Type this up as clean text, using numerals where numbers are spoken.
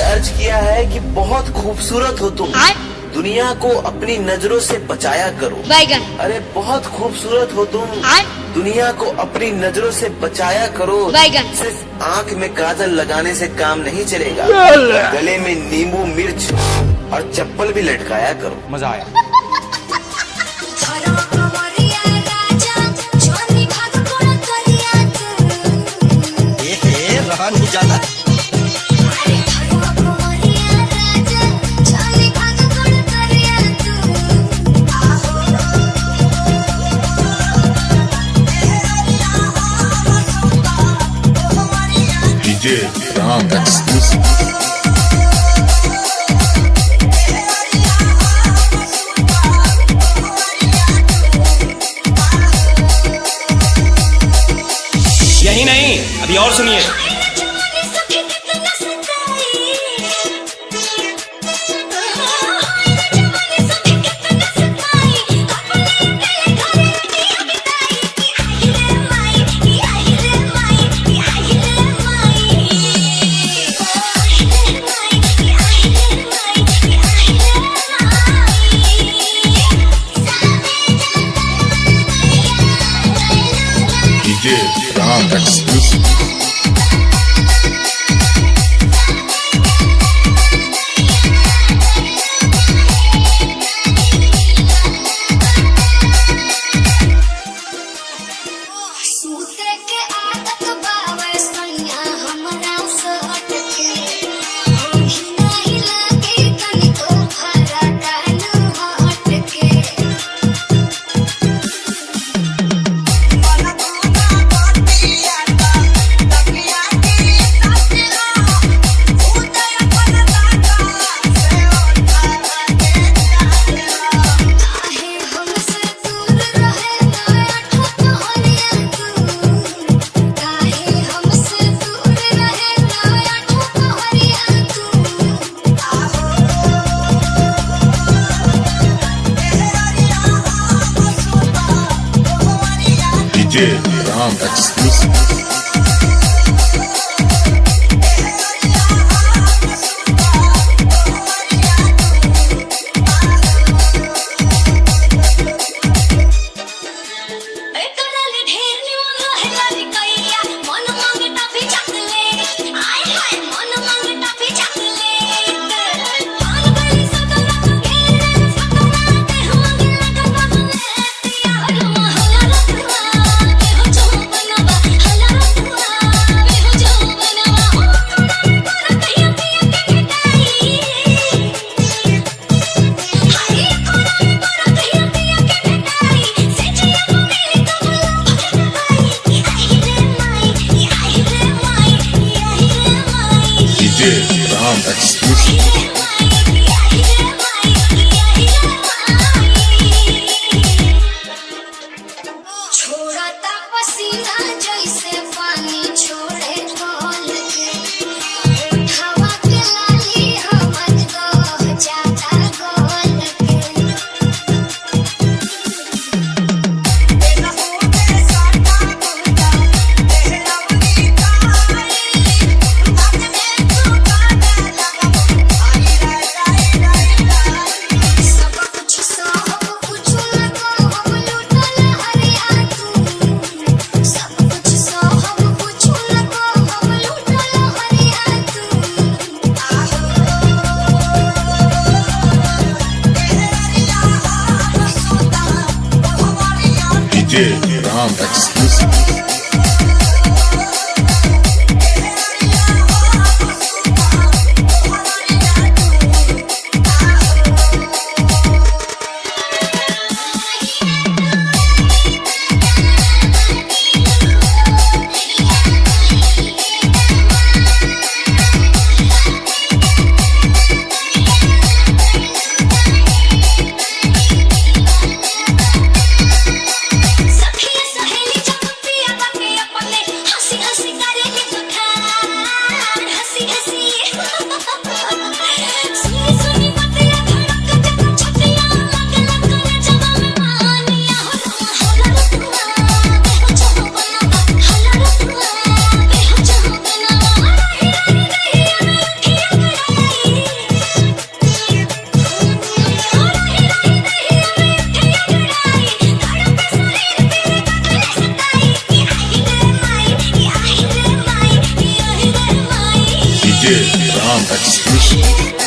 अर्ज किया है कि बहुत खूबसूरत हो तुम, दुनिया को अपनी नजरों से बचाया करो। अरे बहुत खूबसूरत हो तुम, दुनिया को अपनी नजरों से बचाया करो। सिर्फ आँख में काजल लगाने से काम नहीं चलेगा, गले में नींबू मिर्च और चप्पल भी लटकाया करो। मजा आया। रहा नहीं जाता। DJ Ram exclusive. यही नहीं, अभी और सुनिए। DJ Ram exclusive. DJ Ram exclusive. DJ Ram exclusive. DJ Ram exclusive. DJ Ram exclusive.